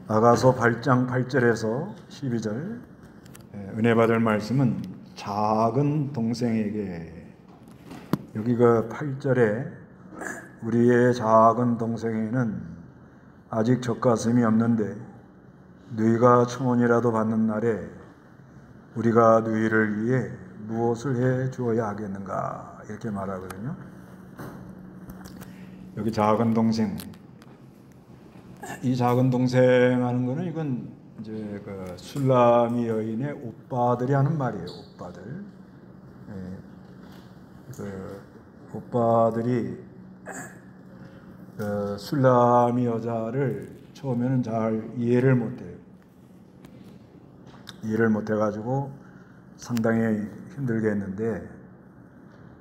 아가서 8장 8절에서 12절 은혜 받을 말씀은 작은 동생에게, 여기 그 8절에 우리의 작은 동생에는 아직 젖가슴이 없는데 너희가 청혼이라도 받는 날에 우리가 너희를 위해 무엇을 해 주어야 하겠는가, 이렇게 말하거든요. 여기 작은 동생, 이 작은 동생 하는 거는 이건 이제 그 술라미 여인의 오빠들이 하는 말이에요. 오빠들. 그 오빠들이 그 술라미 여자를 처음에는 잘 이해를 못해요. 이해를 못해가지고 상당히 힘들게 했는데,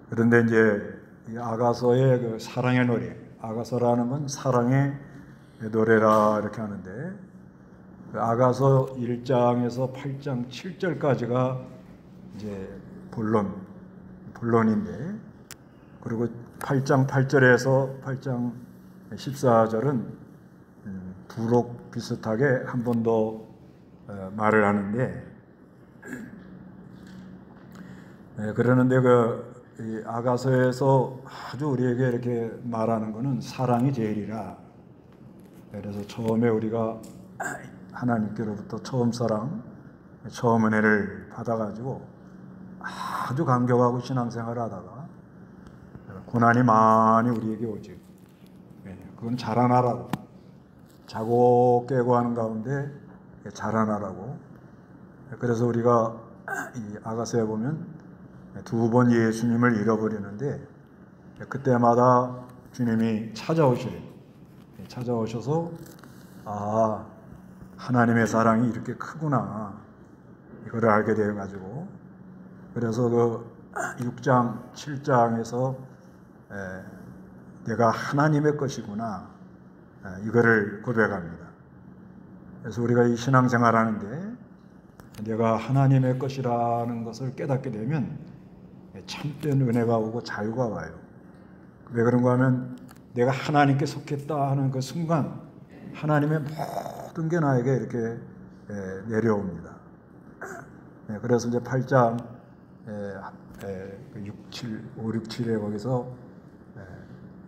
그런데 이제 이 아가서의 그 사랑의 노래, 아가서라는 건 사랑의 노래라 이렇게 하는데, 그 아가서 1장에서 8장 7절까지가 이제 본론인데, 그리고 8장 8절에서 8장 14절은 부록 비슷하게 한 번 더 말을 하는데, 그러는데 이 아가서에서 아주 우리에게 이렇게 말하는 것은 사랑이 제일이라. 그래서 처음에 우리가 하나님께로부터 처음 사랑, 처음 은혜를 받아가지고 아주 감격하고 신앙생활을 하다가 고난이 많이 우리에게 오지. 그건 자라나라고, 자고 깨고 하는 가운데 자라나라고. 그래서 우리가 이 아가서에 보면 두 번 예수님을 잃어버리는데, 그때마다 주님이 찾아오셔서 아, 하나님의 사랑이 이렇게 크구나, 이거를 알게 되어가지고, 그래서 그 6장 7장에서 내가 하나님의 것이구나, 이거를 고백합니다. 그래서 우리가 이 신앙생활 하는데 내가 하나님의 것이라는 것을 깨닫게 되면 참된 은혜가 오고 자유가 와요. 왜 그런가 하면 내가 하나님께 속했다 하는 그 순간 하나님의 모든 게 나에게 이렇게 내려옵니다. 그래서 이제 8장 5, 6, 7에 거기서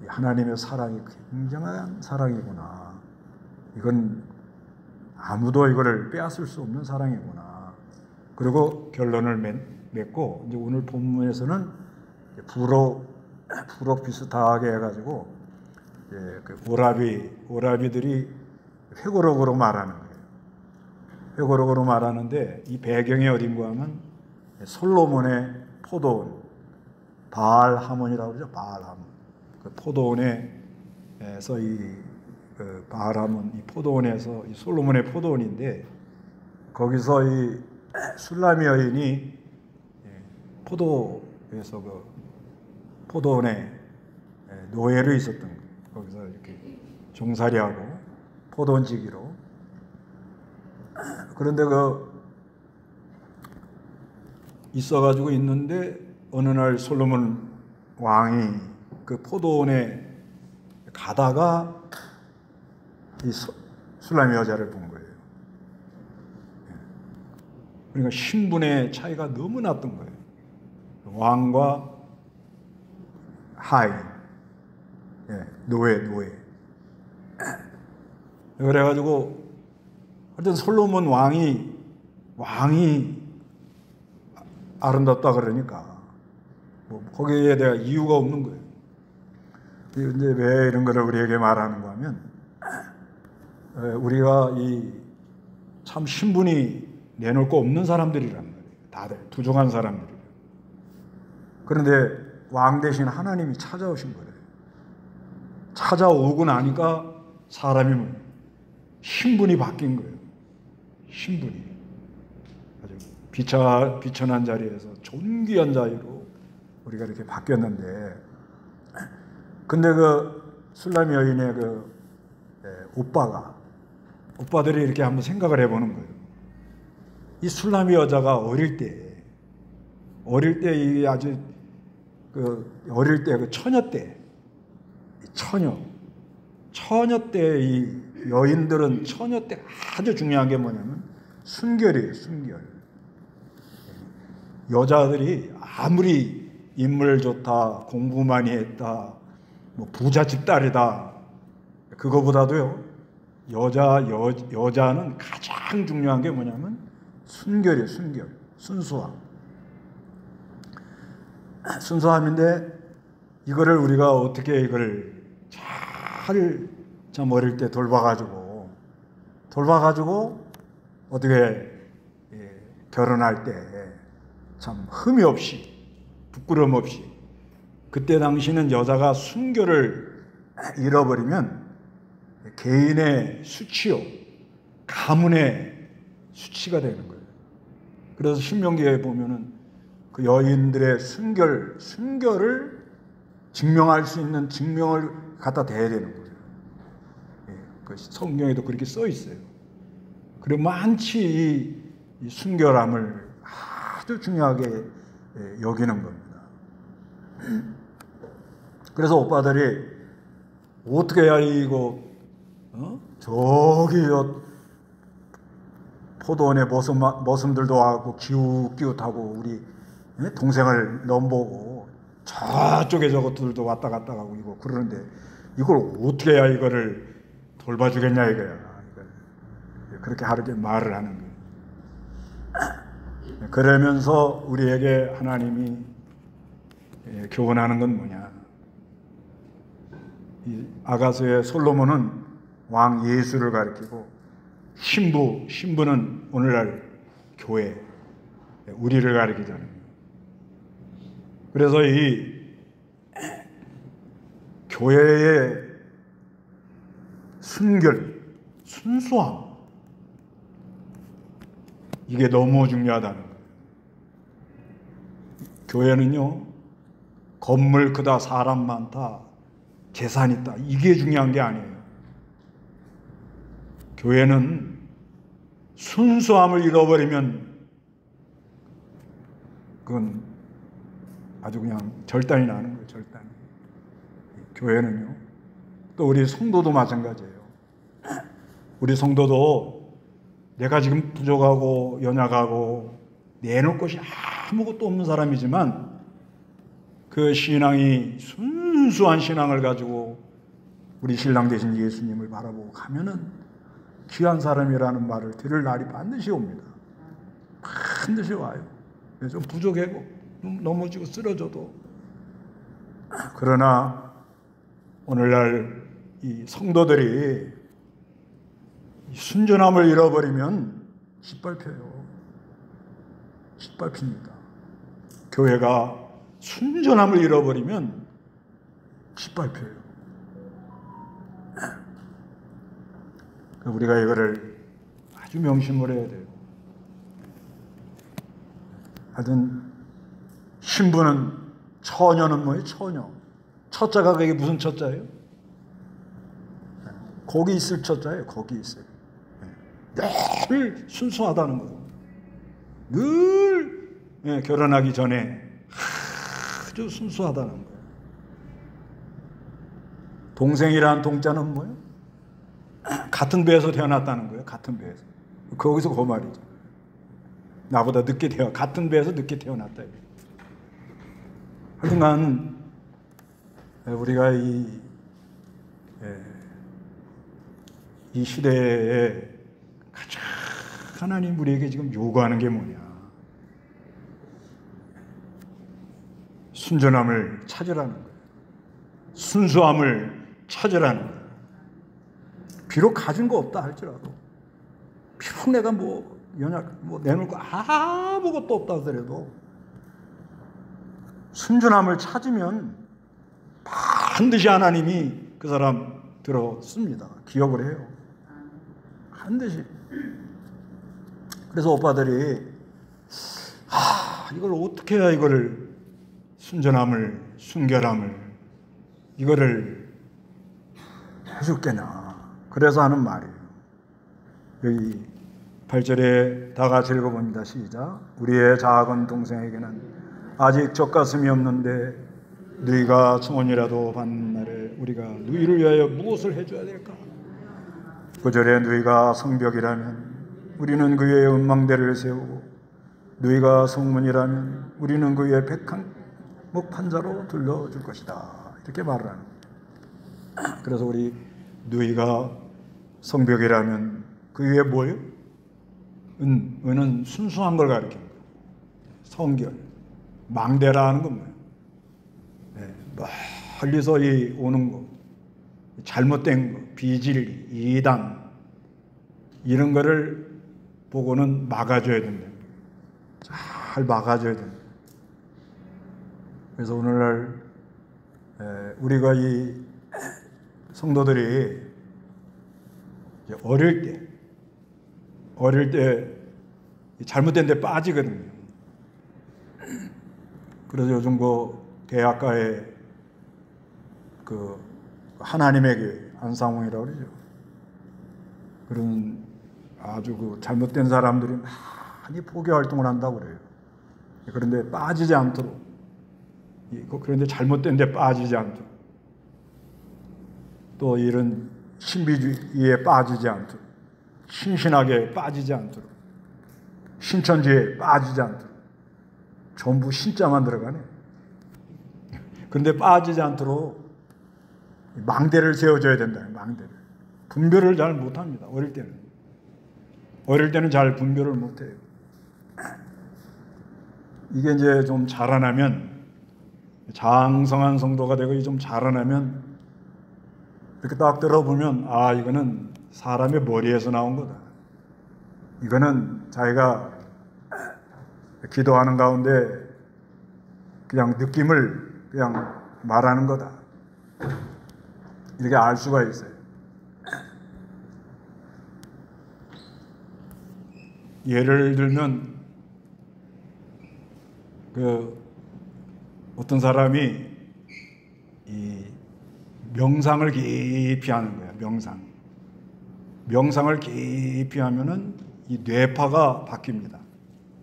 하나님의 사랑이 굉장한 사랑이구나, 이건 아무도 이거를 빼앗을 수 없는 사랑이구나. 그리고 결론을 맺고, 이제 오늘 본문에서는 부록 비슷하게 해가지고 그 오라비들이 회고록으로 말하는 거예요. 회고록으로 말하는데 이 배경이 어딘가 하면 솔로몬의 포도원, 바알하몬이라고 그러죠. 바알하몬. 그 포도원에서 그 바알하몬, 이 포도원에서, 이 솔로몬의 포도원인데, 거기서 이 술라미 여인이 포도에서 그 포도원에 노예로 있었던 거예요. 거기서 이렇게 종살이하고 포도원지기로. 그런데 있어가지고 있는데 어느 날 솔로몬 왕이 그 포도원에 가다가 이 술라미 여자를 본 거예요. 그러니까 신분의 차이가 너무 났던 거예요. 왕과 하인, 노예. 그래가지고 하여튼 솔로몬 왕이 아름답다 그러니까 뭐 거기에 대한 이유가 없는 거예요. 근데 왜 이런 거를 우리에게 말하는가 하면, 우리가 이 참 신분이 내놓을 거 없는 사람들이란 말이에요. 다들 부족한 사람들이에요. 그런데 왕 대신 하나님이 찾아오신 거예요. 찾아오고 나니까 사람이 신분이 바뀐 거예요. 신분이 아주 비천한 자리에서 존귀한 자리로 우리가 이렇게 바뀌었는데, 근데 그 술라미 여인의 오빠들이 이렇게 한번 생각을 해보는 거예요. 이 술라미 여자가 어릴 때 이 아주 어릴 때 처녀 때 이 여인들은 처녀 때 아주 중요한 게 뭐냐면 순결이에요. 순결. 여자들이 아무리 인물 좋다, 공부 많이 했다, 뭐 부잣집 딸이다, 그거보다도요, 여자는 가장 중요한 게 뭐냐면 순결이에요. 순결. 순수함. 순수함인데 이거를 우리가 어떻게 이걸 잘 참 어릴 때 돌봐가지고 어떻게 결혼할 때 참 흠이 없이 부끄럼 없이, 그때 당시는 여자가 순결을 잃어버리면 개인의 수치요, 가문의 수치가 되는 거예요. 그래서 신명기에 보면은 그 여인들의 순결을 증명할 수 있는 증명을 갖다 대야 되는 거예요. 그 성경에도 그렇게 써 있어요. 그리고 많이 이 순결함을 아주 중요하게 여기는 겁니다. 그래서 오빠들이 어떻게 해야 이거 저기 포도원에 머슴들도 와고 기웃기웃하고 우리 동생을 넘보고 저쪽에 저것들도 왔다 갔다 가고 이거 그러는데 이걸 어떻게 해야 이거를 돌봐주겠냐 이거야. 그렇게 하루게 말을 하는 거예요. 그러면서 우리에게 하나님이 교훈하는 건 뭐냐. 이 아가서의 솔로몬은 왕 예수를 가리키고 신부는 오늘날 교회, 우리를 가리키잖아요. 그래서 이 교회의 순결, 순수함, 이게 너무 중요하다는 거예요. 교회는요, 건물 크다, 사람 많다, 재산 있다, 이게 중요한 게 아니에요. 교회는 순수함을 잃어버리면 그건 아주 그냥 절단이 나는 거예요. 절단이. 교회는요, 또 우리 성도도 마찬가지예요. 우리 성도도 내가 지금 부족하고 연약하고 내놓을 것이 아무것도 없는 사람이지만 그 신앙이 순수한 신앙을 가지고 우리 신랑 되신 예수님을 바라보고 가면은 귀한 사람이라는 말을 들을 날이 반드시 옵니다. 반드시 와요. 좀 부족하고 넘어지고 쓰러져도. 그러나 오늘날 이 성도들이 순전함을 잃어버리면 짓밟혀요. 짓밟힙니다. 교회가 순전함을 잃어버리면 짓밟혀요. 우리가 이거를 아주 명심을 해야 돼요. 하여튼 신부는, 처녀는 뭐예요? 처녀. 처자가 그게 무슨 처자예요? 거기 있을 처자예요. 거기 있어요. 늘 순수하다는 거예요. 늘 결혼하기 전에 아주 순수하다는 거예요. 동생이란 동자는 뭐예요? 같은 배에서 태어났다는 거예요. 같은 배에서. 거기서 그 말이죠. 나보다 늦게 같은 배에서 늦게 태어났다. 하여튼간 우리가 이 시대에 가장 하나님 우리에게 지금 요구하는 게 뭐냐. 순전함을 찾으라는 거예요. 순수함을 찾으라는 거예요. 비록 가진 거 없다 할지라도, 비록 내가 내놓을 거 아무것도 없다 하더라도 순전함을 찾으면 반드시 하나님이 그 사람 들어씁니다. 기억을 해요. 반드시. 그래서 오빠들이 이걸 어떻게 해야 이거를 순전함을, 순결함을 이거를 해줄게나. 그래서 하는 말이에요. 여기 8절에 다 같이 읽어봅니다. 시작. 우리의 작은 동생에게는 아직 젖가슴이 없는데 너희가 청혼이라도 받는 날에 우리가 너희를 위하여 무엇을 해줘야 될까? 9절에 너희가 성벽이라면 우리는 그 위에 은망대를 세우고 너희가 성문이라면 우리는 그 위에 백한목 판자로 둘러줄 것이다. 이렇게 말을 하는 거예요. 그래서 우리 너희가 성벽이라면 그 위에 뭐예요? 은은 순수한 걸 가리킵니다. 성결, 망대라는 건 뭐예요? 네, 멀리서 오는 거, 잘못된 거, 비진리, 이단 이런 거를 보고는 막아줘야 된다. 잘 막아줘야 된다. 그래서 오늘날 우리가 이 성도들이 어릴 때 잘못된 데 빠지거든요. 그래서 요즘 그 대학가에 그 하나님의 교회 안상홍이라고 그러죠. 그런 아주 그 잘못된 사람들이 많이 포교 활동을 한다고 그래요. 그런데 빠지지 않도록, 그런데 잘못된 데 빠지지 않도록, 또 이런 신비주의에 빠지지 않도록, 신신하게 빠지지 않도록, 신천지에 빠지지 않도록, 전부 신자만 들어가네. 그런데 빠지지 않도록 망대를 세워줘야 된다. 망대를. 분별을 잘 못합니다. 어릴 때는 잘 분별을 못해요. 이게 이제 좀 자라나면, 장성한 성도가 되고 좀 자라나면 이렇게 딱 들어보면 아, 이거는 사람의 머리에서 나온 거다. 이거는 자기가 기도하는 가운데 그냥 느낌을 그냥 말하는 거다. 이렇게 알 수가 있어요. 예를 들면 어떤 사람이 이 명상을 깊이 하는 거야. 명상을 깊이 하면은 이 뇌파가 바뀝니다.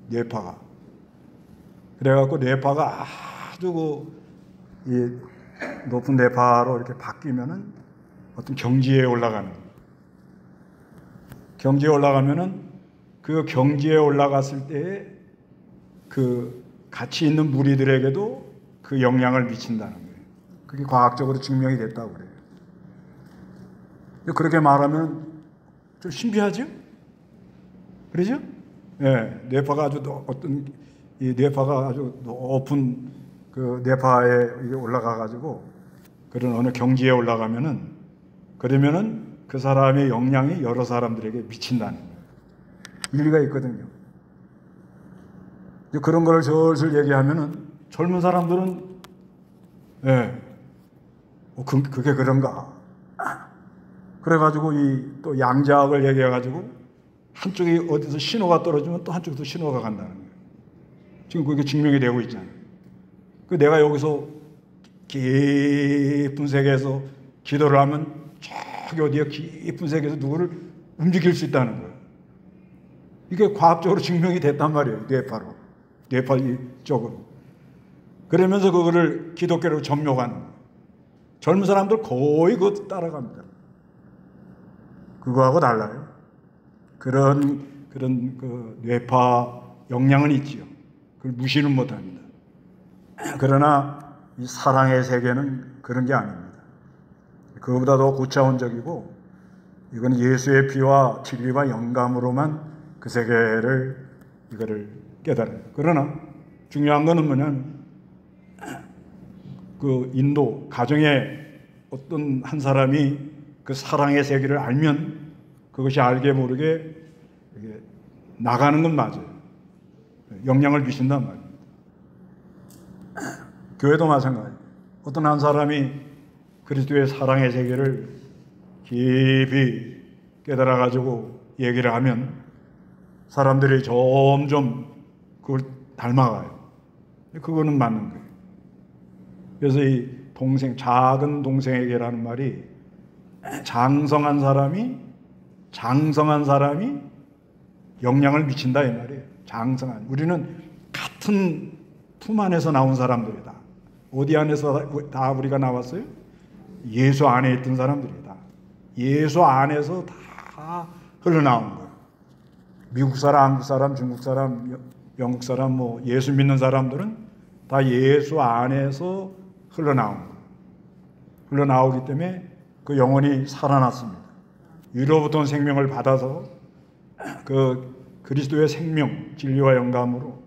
뇌파가. 그래갖고 뇌파가 아주 이 높은 뇌파로 이렇게 바뀌면은 어떤 경지에 올라가는 거예요. 경지에 올라가면은 그 경지에 올라갔을 때 그 같이 있는 무리들에게도 그 영향을 미친다는 거예요. 그게 과학적으로 증명이 됐다고 그래요. 그렇게 말하면 좀 신비하죠? 그러죠? 네, 뇌파가 아주 어떤 이 뇌파가 아주 높은 그 뇌파에 올라가 가지고 그런 어느 경지에 올라가면은 그러면은 그 사람의 영향이 여러 사람들에게 미친다는 거예요. 일리가 있거든요. 그런 걸 슬슬 얘기하면은 젊은 사람들은 그게 그런가? 그래가지고 또 양자학을 얘기해가지고 한쪽이 어디서 신호가 떨어지면 또 한쪽에서 신호가 간다는 거예요. 지금 그게 증명이 되고 있잖아요. 내가 여기서 깊은 세계에서 기도를 하면 저기 어디에 깊은 세계에서 누구를 움직일 수 있다는 거예요. 이게 과학적으로 증명이 됐단 말이에요. 뇌파 쪽으로. 그러면서 그거를 기독교로 접목하는 거예요. 젊은 사람들 거의 그거 따라갑니다. 그거하고 달라요. 그런 그 뇌파 영향은 있지요. 그걸 무시는 못합니다. 그러나 이 사랑의 세계는 그런 게 아닙니다. 그거보다 더 고차원적이고 이건 예수의 피와 진리와 영감으로만 그 세계를 이거를 깨달아요. 그러나 중요한 거는 뭐냐면 그 인도 가정에 어떤 한 사람이 그 사랑의 세계를 알면 그것이 알게 모르게 나가는 건 맞아요. 영향을 미친단 말이에요. 교회도 마찬가지예요. 어떤 한 사람이 그리스도의 사랑의 세계를 깊이 깨달아가지고 얘기를 하면 사람들이 점점 그걸 닮아가요. 그거는 맞는 거예요. 그래서 이 작은 동생에게라는 말이 장성한 사람이 영향을 미친다 이 말이에요. 장성한. 우리는 같은 품 안에서 나온 사람들이다. 어디 안에서 다 우리가 나왔어요? 예수 안에 있던 사람들이다. 예수 안에서 다 다 흘러나온 거예요. 미국 사람, 한국 사람, 중국 사람, 영국 사람, 뭐 예수 믿는 사람들은 다 예수 안에서 흘러나온 거예요. 흘러나오기 때문에 그 영혼이 살아났습니다. 위로부터 생명을 받아서 그 그리스도의 생명, 진리와 영감으로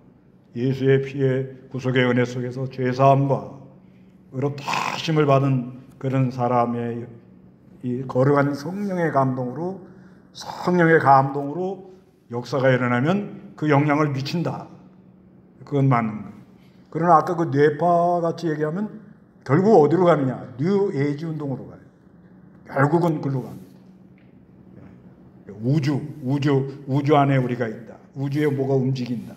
예수의 피의 구속의 은혜 속에서 죄사함과 의롭다심을 받은 그런 사람의 이 거룩한 성령의 감동으로 역사가 일어나면 그 영향을 미친다. 그건 맞는 거예요. 그러나 아까 그 뇌파 같이 얘기하면 결국 어디로 가느냐? 뉴 에이지 운동으로 가요. 결국은 글로 갑니다. 우주 안에 우리가 있다. 우주에 뭐가 움직인다.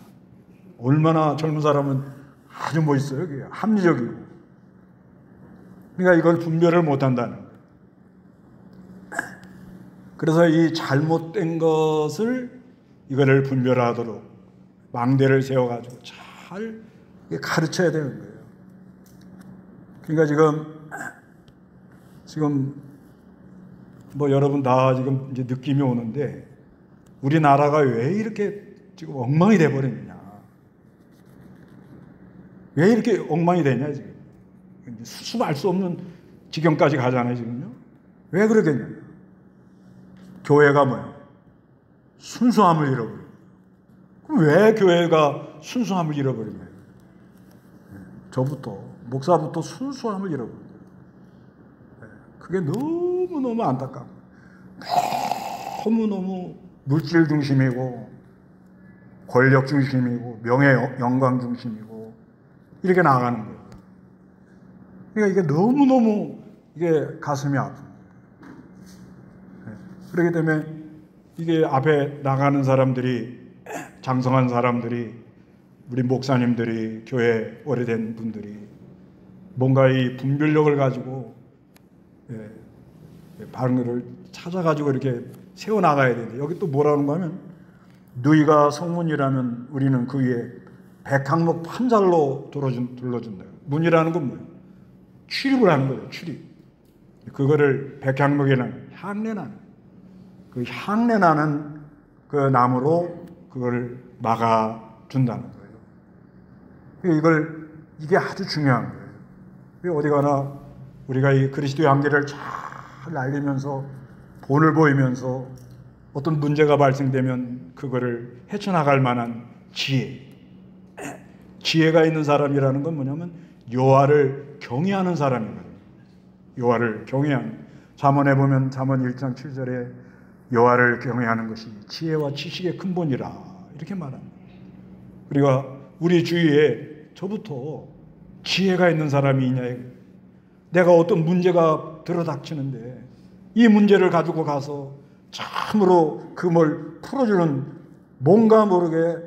얼마나 젊은 사람은 아주 멋있어요. 그게 합리적이고. 그러니까 이걸 분별을 못한다는 거예요. 그래서 이 잘못된 것을 이거를 분별하도록 망대를 세워가지고 잘 가르쳐야 되는 거예요. 그러니까 지금 뭐 여러분 다 지금 이제 느낌이 오는데 우리나라가 왜 이렇게 지금 엉망이 돼 버렸느냐? 왜 이렇게 엉망이 되냐 지금? 수습할 수 없는 지경까지 가잖아요 지금요. 왜 그러겠냐? 교회가 뭐예요? 순수함을 잃어버려요. 그럼 왜 교회가 순수함을 잃어버리냐? 저부터 목사부터 순수함을 잃어버려요. 그게 너무너무 안타까워. 너무너무 물질 중심이고 권력 중심이고 명예 영광 중심이고 이렇게 나가는 거예요. 그러니까 이게 너무너무 이게 가슴이 아픈 거예요. 그렇기 때문에 이게 앞에 나가는 사람들이 장성한 사람들이 우리 목사님들이 교회 오래된 분들이 뭔가 이 분별력을 가지고 바른 것을 찾아가지고 이렇게 세워나가야 되는데 여기 또 뭐라는 거냐면 너희가 성문이라면 우리는 그 위에 백항목 판잘로 둘러준다. 문이라는 건 뭐예요? 출입을 하는 거예요. 출입. 그거를 백항목이라는 향내나는 그 향내나는 그 나무로 그걸 막아준다는 거예요. 이게 아주 중요한 거예요. 어디 가나 우리가 이 그리스도의 한계를 잘 알리면서 본을 보이면서 어떤 문제가 발생되면 그거를 헤쳐나갈 만한 지혜가 있는 사람이라는 건 뭐냐면 여호와를 경외하는 사람이거든요. 여호와를 경외하는. 잠언에 보면 잠언 1장 7절에 여호와를 경외하는 것이 지혜와 지식의 근본이라 이렇게 말합니다. 그리고 우리 주위에 저부터 지혜가 있는 사람이 있냐. 내가 어떤 문제가 들어닥치는데 이 문제를 가지고 가서 참으로 그걸 풀어주는 뭔가 모르게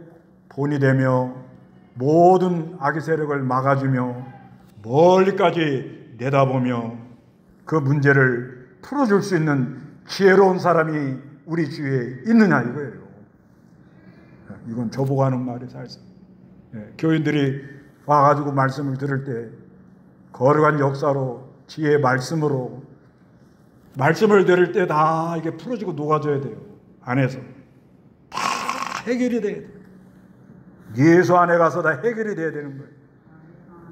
본이 되며 모든 악의 세력을 막아주며 멀리까지 내다보며 그 문제를 풀어줄 수 있는 지혜로운 사람이 우리 주위에 있느냐 이거예요. 이건 저보고 하는 말이 사실상. 교인들이 와가지고 말씀을 들을 때 거룩한 역사로 지혜의 말씀으로 말씀을 들을 때 다 이게 풀어지고 녹아져야 돼요. 안에서 다 해결이 돼야 돼요. 예수 안에 가서 다 해결이 돼야 되는 거예요.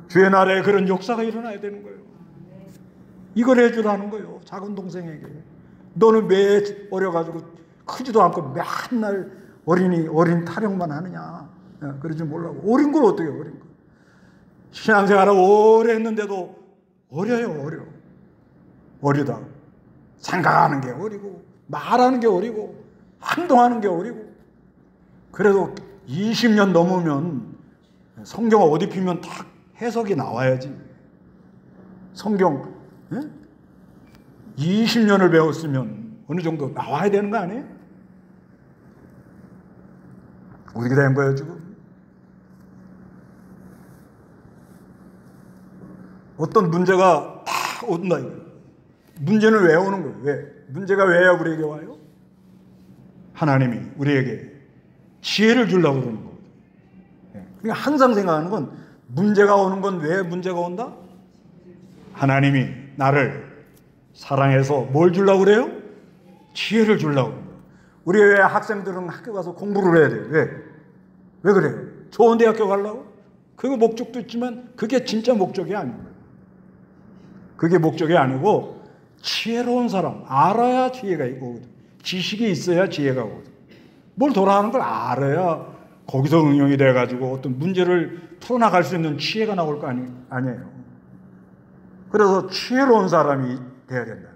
주의 나라에 그런 역사가 일어나야 되는 거예요. 이걸 해주라는 거예요. 작은 동생에게. 너는 왜 어려가지고 크지도 않고 맨날 어린 타령만 하느냐. 그러지 몰라고. 어린 걸 어떻게 어린 거. 신앙생활을 오래 했는데도 어려요. 어리다. 생각하는 게 어리고 말하는 게 어리고 행동하는 게 어리고. 그래도 20년 넘으면 성경 어디 피면 딱 해석이 나와야지. 성경 20년을 배웠으면 어느 정도 나와야 되는 거 아니에요? 어떻게 된 거예요 지금? 어떤 문제가 딱 온다. 문제는 왜 오는 거예요? 왜? 문제가 왜야 우리에게 와요? 하나님이 우리에게 지혜를 주려고 그러는 거거든요. 그러니까 항상 생각하는 건 문제가 오는 건 왜 문제가 온다? 하나님이 나를 사랑해서 뭘 주려고 그래요? 지혜를 주려고. 우리 왜 학생들은 학교 가서 공부를 해야 돼요? 왜? 왜 그래요? 좋은 대학교 가려고? 그 목적도 있지만 그게 진짜 목적이 아니에요. 그게 목적이 아니고 지혜로운 사람, 알아야 지혜가 오거든. 지식이 있어야 지혜가 오거든. 뭘 돌아가는 걸 알아야 거기서 응용이 돼가지고 어떤 문제를 풀어나갈 수 있는 지혜가 나올 거 아니에요. 그래서 지혜로운 사람이 돼야 된다.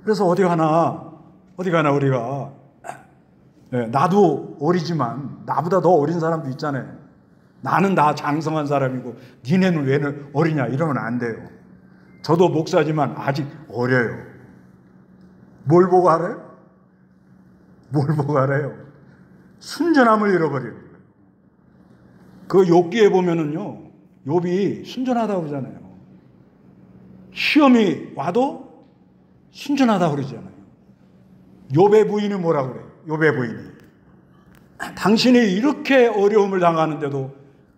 그래서 어디 가나 우리가 나도 어리지만 나보다 더 어린 사람도 있잖아요. 나는 다 장성한 사람이고 니네는 왜 어리냐 이러면 안 돼요. 저도 목사지만 아직 어려요. 뭘 보고 알아요? 뭘 보고 알아요? 순전함을 잃어버리는 거예요. 그 욥기에 보면은요, 욥이 순전하다고 그러잖아요. 시험이 와도 순전하다고 그러잖아요. 욥의 부인이 뭐라고 그래요? 욥의 부인이 당신이 이렇게 어려움을 당하는데도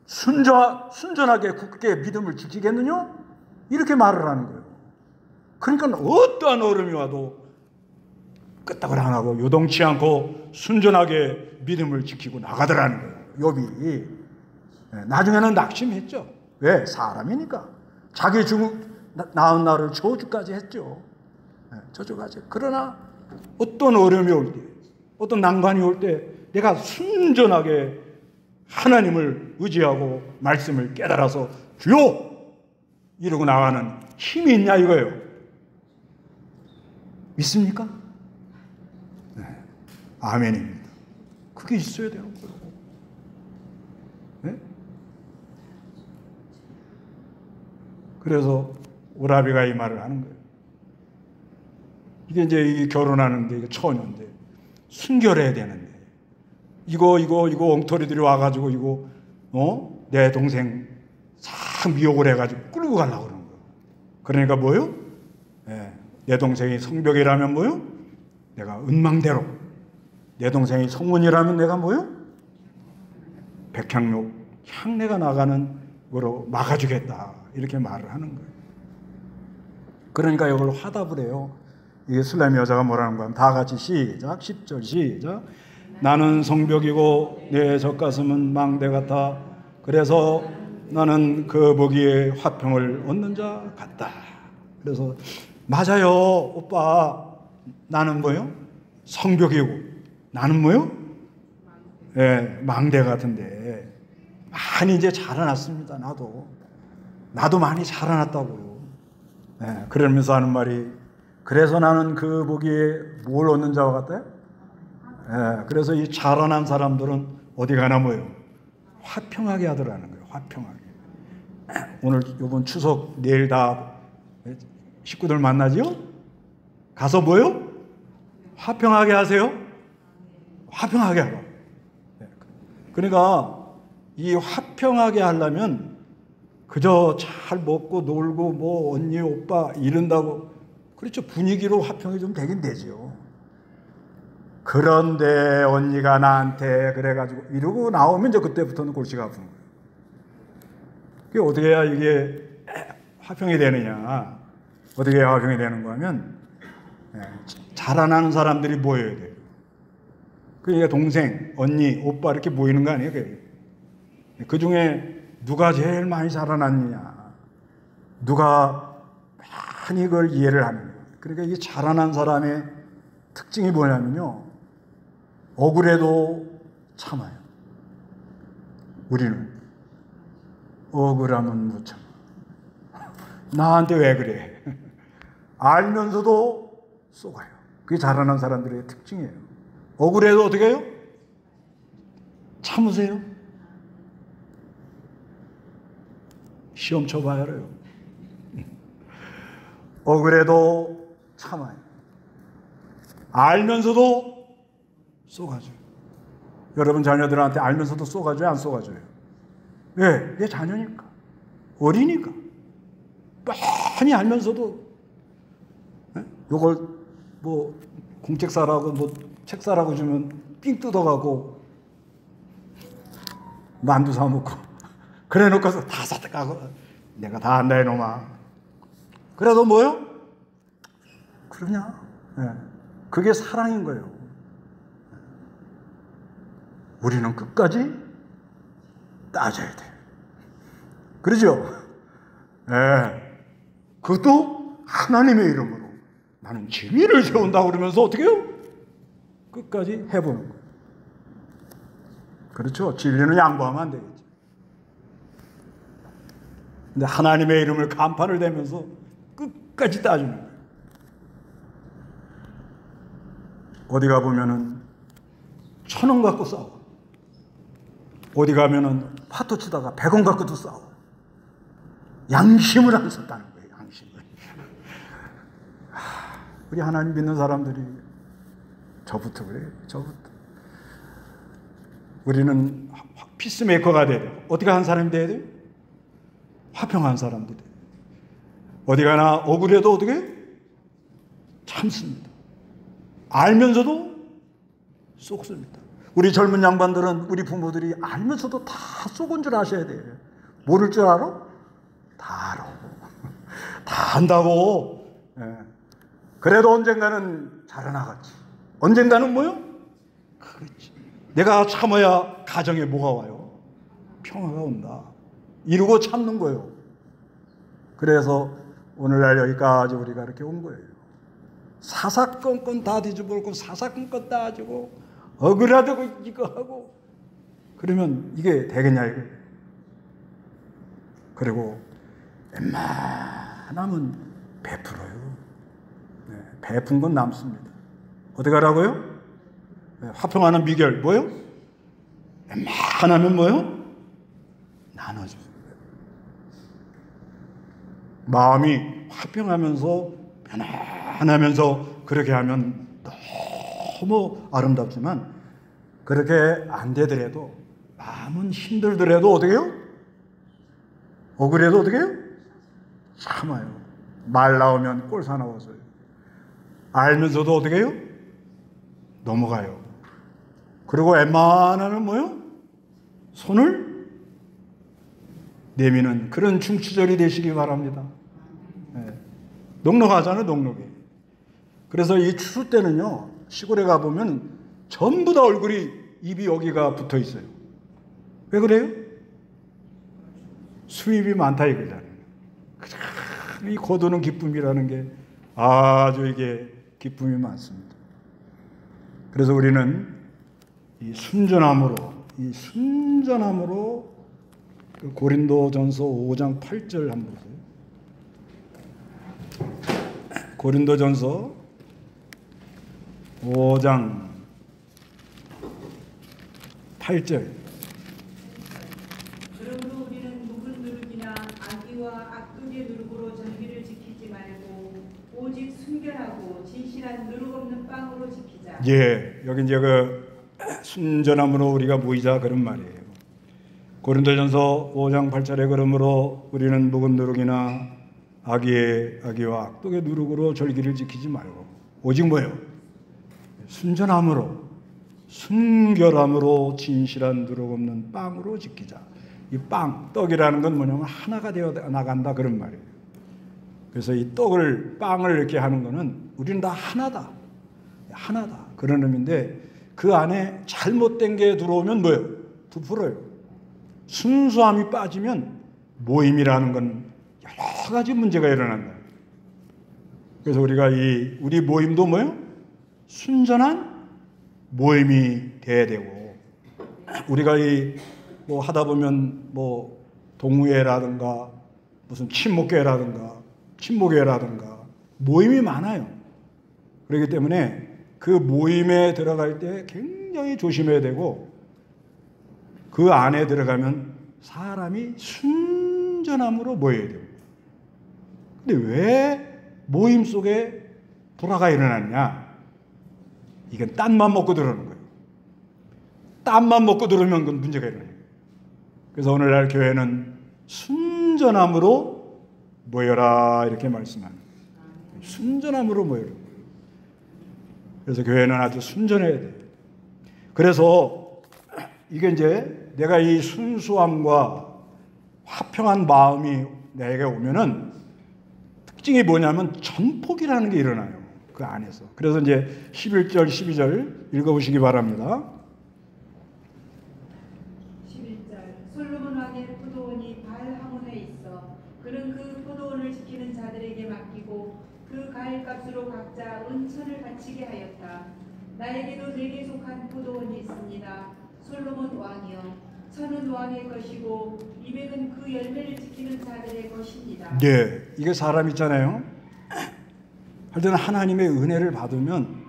순전하게 굳게 믿음을 지키겠느냐? 이렇게 말을 하는 거예요. 그러니까 어떠한 어려움이 와도 끄떡을 안 하고 요동치 않고 순전하게 믿음을 지키고 나가더라는 거예요. 욥이 나중에는 낙심했죠. 왜? 사람이니까. 자기 낳은 날을 저주까지 했죠. 저주까지. 그러나 어떤 어려움이 올 때, 어떤 난관이 올 때 내가 순전하게 하나님을 의지하고 말씀을 깨달아서 주여! 이러고 나가는 힘이 있냐 이거예요. 믿습니까? 네. 아멘입니다. 그게 있어야 되는 거예요. 네? 그래서 오라비가 이 말을 하는 거예요. 이게 이제 결혼하는데 이게 처녀인데 순결해야 되는데 이거 엉터리들이 와가지고 이거 내 동생 싹 미혹을 해가지고 끌고 가려고 그러는 거예요. 그러니까 뭐요? 내 동생이 성벽이라면 뭐요? 내가 은망대로. 내 동생이 성문이라면 내가 뭐요? 백향록 향내가 나가는 거로 막아주겠다. 이렇게 말을 하는 거예요. 그러니까 이걸 화답을 해요. 이게 술람 여자가 뭐라는 거야? 다 같이 시작. 10절 시작. 나는 성벽이고 내 젖가슴은 망대 같아. 그래서 나는 그 보기에 화평을 얻는 자 같다. 그래서 맞아요, 오빠. 나는 뭐요? 성벽이고 나는 뭐요? 망대 같은데 많이 이제 자라났습니다. 나도 많이 자라났다고요. 그러면서 하는 말이 그래서 나는 그 보기에 뭘 얻는 자와 같아요? 그래서 이 자라난 사람들은 어디 가나 뭐요? 화평하게 하더라는 거예요. 화평하게. 오늘 이번 추석 내일 다 식구들 만나죠? 가서 뭐요? 화평하게 하세요. 화평하게 하라. 그러니까 이 화평하게 하려면 그저 잘 먹고 놀고 뭐 언니 오빠 이런다고 그렇죠. 분위기로 화평이 좀 되긴 되죠. 그런데 언니가 나한테 그래가지고 이러고 나오면 이제 그때부터는 골치가 아픈 거예요. 그게 어떻게 해야 이게 화평이 되느냐? 어떻게 해야 화평이 되는 거냐면 자라나는 사람들이 모여야 돼요. 그러니까 동생, 언니, 오빠 이렇게 모이는 거 아니에요? 그 중에 누가 제일 많이 자라났느냐? 누가 많이 그걸 이해를 하느냐? 그러니까 이 자라난 사람의 특징이 뭐냐면요. 억울해도 참아요. 우리는 억울하면 못 참아. 나한테 왜 그래? 알면서도 쏘가요. 그게 자라난 사람들의 특징이에요. 억울해도 어떻게 해요? 참으세요. 시험 쳐봐야 알아요. 억울해도 참아요. 알면서도 쏘가줘요. 여러분 자녀들한테 알면서도 쏘가줘요? 안 쏘가줘요? 왜? 내 자녀니까. 어리니까. 뻔히 알면서도 요걸 뭐 공책 사라고 뭐 책 사라고 주면 삥 뜯어가고 만두 사 먹고 그래 놓고서 다 샀다고 내가 다 한다 이놈아. 그래도 뭐요? 그러냐? 그게 사랑인 거예요. 우리는 끝까지 따져야 돼요. 그러죠? 예. 그것도 하나님의 이름으로 나는 진리를 세운다 그러면서 어떻게 해요? 끝까지 해보는 거예요. 그렇죠? 진리는 양보하면 안 되겠죠. 근데 하나님의 이름을 간판을 대면서 끝까지 따지는 거예요. 어디 가보면은 1,000원 갖고 싸워. 어디 가면은 파토 치다가 100원 갖고도 싸워. 양심을 안 썼다는 거예요. 양심을. 우리 하나님 믿는 사람들이 저부터 그래요. 저부터. 우리는 피스메이커가 돼야 돼요. 어떻게 한 사람이 돼야 돼요? 화평한 사람들이 돼요. 어디 가나 억울해도 어떻게? 참습니다. 알면서도 쏙습니다. 우리 젊은 양반들은 우리 부모들이 알면서도 다 쏙은 줄 아셔야 돼요. 모를 줄 알아? 다 알아. 다 안다고. 예. 그래도 언젠가는 자라나겠지. 언젠가는 뭐요? 그렇지. 내가 참아야 가정에 뭐가 와요? 평화가 온다. 이루고 참는 거예요. 그래서 오늘날 여기까지 우리가 이렇게 온 거예요. 사사건건 다 뒤집어놓고 사사건건 따지고 억울하다고 이거 하고 그러면 이게 되겠냐 이거예요. 그리고 웬만하면 베풀어요. 네, 베푼 건 남습니다. 어디 가라고요? 네, 화평하는 비결 뭐요? 웬만하면 뭐요? 나눠줍니다. 마음이 화평하면서 편안하면서 그렇게 하면 너무 아름답지만 그렇게 안 되더라도 마음은 힘들더라도 어떻게 해요? 억울해도 어떻게 해요? 참아요. 말 나오면 꼴 사나워서요. 알면서도 어떻게 해요? 넘어가요. 그리고 웬만하면 뭐요? 손을 내미는 그런 중추절이 되시기 바랍니다. 네. 넉넉하잖아요, 넉넉해. 그래서 이 추수 때는요, 시골에 가보면 전부 다 얼굴이, 입이 여기가 붙어 있어요. 왜 그래요? 수입이 많다 이거잖아요. 이 거두는 기쁨이라는 게 아주 이게 기쁨이 많습니다. 그래서 우리는 이 순전함으로 그 고린도전서 5장 8절 한번 보세요. 고린도전서 5장 8절. 그러므로 우리는 묵은 누룩이나 악의와 악독의 누룩으로 절기를 지키지 말고 오직 순결하고 진실한 누룩 없는 빵으로 지키자. 예, 여기 이제 그 순전함으로 우리가 모이자 그런 말이에요. 고린도전서 5장 8절에 그러므로 우리는 묵은 누룩이나 악의와 악독의 누룩으로 절기를 지키지 말고 오직 뭐예요? 순전함으로 순결함으로 진실한 누룩 없는 빵으로 지키자. 이 빵, 떡이라는 건 뭐냐면 하나가 되어 나간다 그런 말이에요. 그래서 이 떡을 빵을 이렇게 하는 거는 우리는 다 하나다. 그런 의미인데 그 안에 잘못된 게 들어오면 뭐예요? 부풀어요. 순수함이 빠지면 모임이라는 건 여러 가지 문제가 일어난다. 그래서 우리가 우리 모임도 뭐예요? 순전한 모임이 돼야 되고, 우리가 뭐 하다 보면 뭐 동호회라든가 무슨 친목회라든가 모임이 많아요. 그렇기 때문에 그 모임에 들어갈 때 굉장히 조심해야 되고, 그 안에 들어가면 사람이 순전함으로 모여야 돼요. 근데 왜 모임 속에 불화가 일어났냐? 이건 딴만 먹고 들어오는 거예요. 딴만 먹고 들어오면 그건 문제가 일어나요. 그래서 오늘날 교회는 순전함으로 모여라 이렇게 말씀하는 거예요. 순전함으로 모여라. 그래서 교회는 아주 순전해야 돼요. 그래서 이게 이제 내가 이 순수함과 화평한 마음이 내게 오면은 특징이 뭐냐면 전폭이라는 게 일어나요. 그 안에서. 그래서 이제 11절, 12절 읽어보시기 바랍니다. 바치게 하였다. 나에게도 내게 속한 포도원이 있습니다. 솔로몬 왕이여, 천은 왕의 것이고 200은 그 열매를 지키는 자들의 것입니다. 네, 이게 사람 있잖아요. 할 때는 하나님의 은혜를 받으면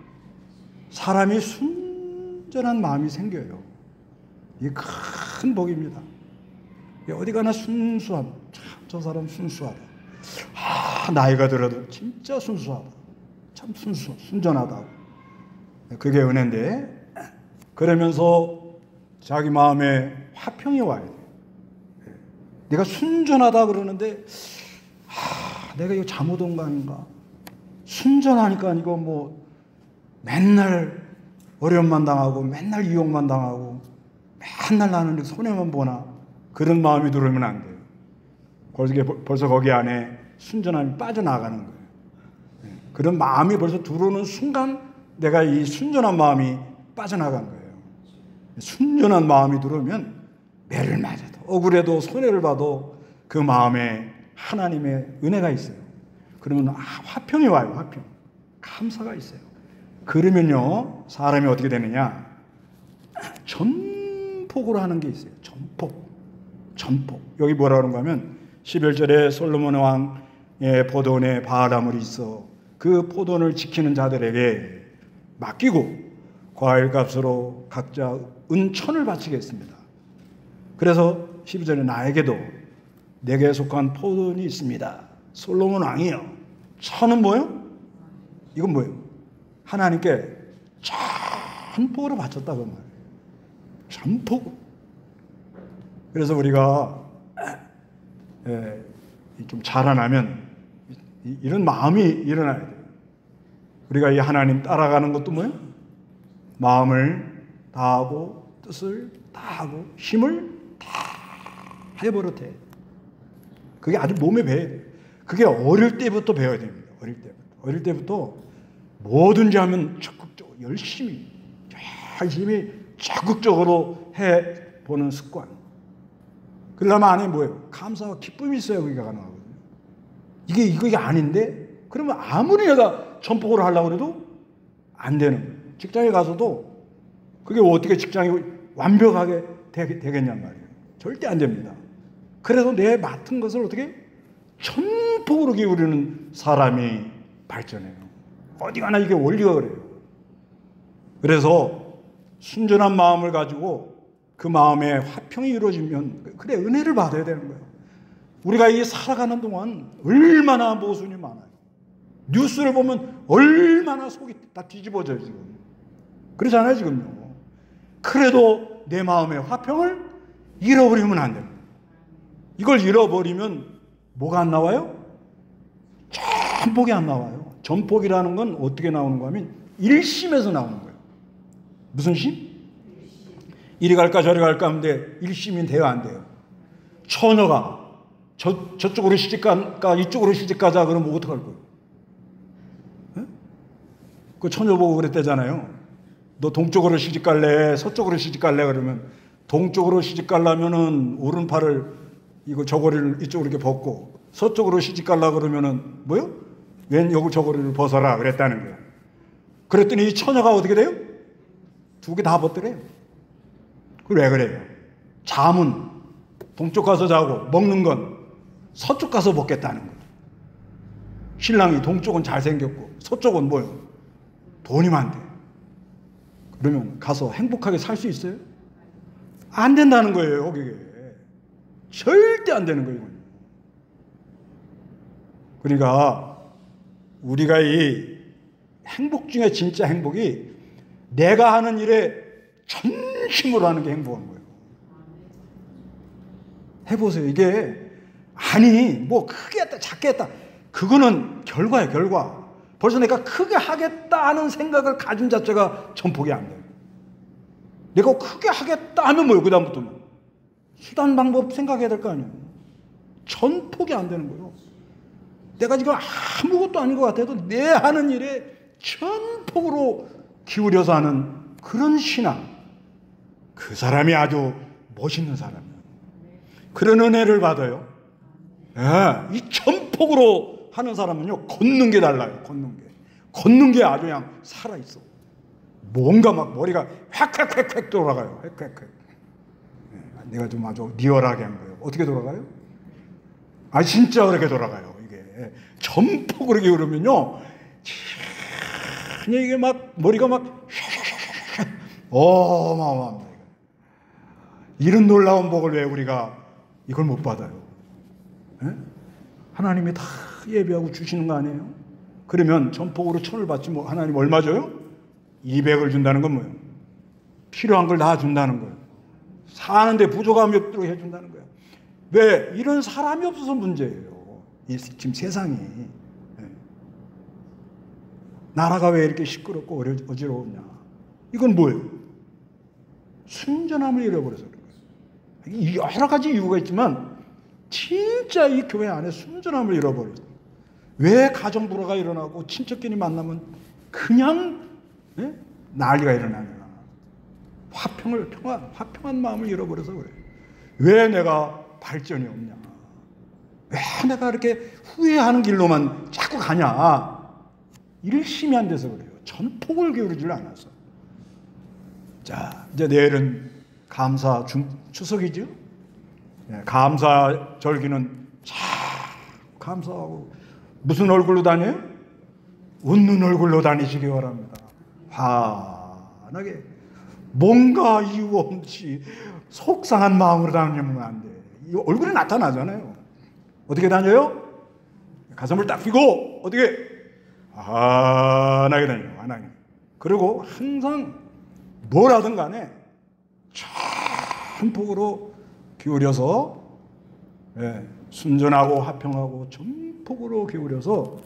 사람이 순전한 마음이 생겨요. 이게 큰 복입니다. 어디 가나 순수함. 참 저 사람 순수하다. 나이가 들어도 진짜 순수하다. 참 순전하다고. 그게 은혜인데, 그러면서 자기 마음에 화평이 와야 돼요. 내가 순전하다 그러는데 내가 이거 잘못한 거 아닌가? 순전하니까 이거 뭐 맨날 어려움만 당하고 맨날 이용만 당하고 맨날 나는 손해만 보나, 그런 마음이 들어오면 안 돼요. 벌써 거기 안에 순전함이 빠져나가는 거예요. 그런 마음이 벌써 들어오는 순간 내가 이 순전한 마음이 빠져나간 거예요. 순전한 마음이 들어오면 매를 맞아도 억울해도 손해를 봐도 그 마음에 하나님의 은혜가 있어요. 그러면 화평이 와요. 화평. 감사가 있어요. 그러면요 사람이 어떻게 되느냐, 전폭으로 하는 게 있어요. 전폭. 여기 뭐라 그런가 하면 11절에 솔로몬 왕의 포도원에 바라물이 있어 그 포도원을 지키는 자들에게 맡기고 과일값으로 각자 은천을 바치겠습니다. 그래서 12절에 나에게도 내게 속한 포도원이 있습니다. 솔로몬 왕이요. 천은 뭐예요? 이건 뭐예요? 하나님께 전폭으로 바쳤다 그 말이에요. 전폭. 그래서 우리가 좀 자라나면 이런 마음이 일어나야 돼요. 우리가 이 하나님 따라가는 것도 뭐예요? 마음을 다하고 뜻을 다하고 힘을 다 해버릇해. 그게 아주 몸에 배워야 돼요. 그게 어릴 때부터 배워야 됩니다. 어릴 때부터 뭐든지 하면 적극적으로 열심히 적극적으로 해보는 습관. 그러려면 안에 뭐예요? 감사와 기쁨이 있어야 그게 가능하거든요. 이게 아닌데 그러면 아무리 내가 전폭으로 하려고 해도 안 되는 거예요. 직장에 가서도 그게 어떻게 직장이 완벽하게 되겠냔 말이에요. 절대 안 됩니다. 그래서 내 맡은 것을 어떻게 전폭으로 기울이는 사람이 발전해요. 어디 가나 이게 원리가 그래요. 그래서 순전한 마음을 가지고 그 마음에 화평이 이루어지면 그래 은혜를 받아야 되는 거예요. 우리가 이 살아가는 동안 얼마나 모순이 많아요. 뉴스를 보면 얼마나 속이 다 뒤집어져요 지금. 그러잖아요 지금요. 그래도 내 마음의 화평을 잃어버리면 안 됩니다. 이걸 잃어버리면 뭐가 안 나와요? 전폭이 안 나와요. 전폭이라는 건 어떻게 나오는가 하면 일심에서 나오는 거예요. 무슨 심? 이리 갈까 저리 갈까 하는데 일심이 돼요 안 돼요? 처녀가 저쪽으로 시집갈까 이쪽으로 시집가자 그러면 어떡할 거예요? 네? 그 처녀 보고 그랬대잖아요. 너 동쪽으로 시집갈래 서쪽으로 시집갈래 그러면 동쪽으로 시집가려면은 오른팔을 이거 저고리를 이쪽으로 이렇게 벗고 서쪽으로 시집갈라 그러면은 뭐요? 왼 여기 저고리를 벗어라 그랬다는 거예요. 그랬더니 이 처녀가 어떻게 돼요? 두 개 다 벗더래요. 그 왜 그래요? 잠은 동쪽 가서 자고 먹는 건 서쪽 가서 먹겠다는 거죠. 신랑이 동쪽은 잘생겼고 서쪽은 뭐예요? 돈이 많대. 그러면 가서 행복하게 살 수 있어요? 안 된다는 거예요. 그게 절대 안 되는 거예요. 그러니까 우리가 이 행복 중에 진짜 행복이 내가 하는 일에 전심으로 하는 게 행복한 거예요. 해보세요. 이게 아니 뭐 크게 했다 작게 했다 그거는 결과예요. 결과. 벌써 내가 크게 하겠다 하는 생각을 가진 자체가 전폭이 안 돼요. 내가 크게 하겠다 하면 뭐예요? 그 다음부터는 수단 방법 생각해야 될 거 아니에요. 전폭이 안 되는 거예요. 내가 지금 아무것도 아닌 것 같아도 내 하는 일에 전폭으로 기울여서 하는 그런 신앙, 그 사람이 아주 멋있는 사람이에요. 그런 은혜를 받아요. 이 전폭으로 하는 사람은요 걷는 게 달라요. 걷는 게 걷는 게 아주 그냥 살아있어. 뭔가 막 머리가 획획획획 돌아가요. 획획획. 내가 좀 아주 리얼하게 한 거예요. 어떻게 돌아가요? 진짜 그렇게 돌아가요. 이게 전폭으로 기울으면요, 이게 막 머리가 막 어마어마합니다. 이런 놀라운 복을 왜 우리가 이걸 못 받아요? 하나님이 다 예비하고 주시는 거 아니에요? 그러면 전폭으로 1000을 받지 뭐 하나님 얼마 줘요? 200을 준다는 건 뭐예요? 필요한 걸 다 준다는 거예요. 사는데 부족함이 없도록 해준다는 거예요. 왜? 이런 사람이 없어서 문제예요. 지금 세상이. 나라가 왜 이렇게 시끄럽고 어지러우냐? 이건 뭐예요? 순전함을 잃어버려서 그런 거예요. 여러 가지 이유가 있지만 진짜 이 교회 안에 순전함을 잃어버려서. 왜 가정 불화가 일어나고 친척끼리 만나면 그냥 난리가 일어나냐? 화평한 마음을 잃어버려서 그래요. 왜 내가 발전이 없냐? 왜 내가 이렇게 후회하는 길로만 자꾸 가냐? 일심이 안 돼서 그래요. 전폭을 기울이질 않아서. 자, 이제 내일은 감사 추석이죠? 감사 절기는 참 감사하고 무슨 얼굴로 다녀요? 웃는 얼굴로 다니시기 바랍니다. 환하게 뭔가 이유 없이 속상한 마음으로 다니면 안 돼. 이 얼굴이 나타나잖아요. 어떻게 다녀요? 가슴을 딱 펴고 어떻게 환하게 다녀요. 환하게. 그리고 항상 뭘 하든 간에 전폭으로 기울여서 순전하고 화평하고 전폭으로 기울여서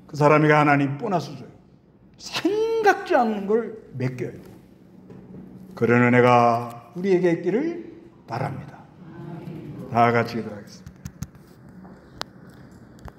그 사람에게 하나님 보너스 줘요. 생각지 않는 걸 맡겨요. 그런 은혜가 우리에게 있기를 바랍니다. 다 같이 기도하겠습니다.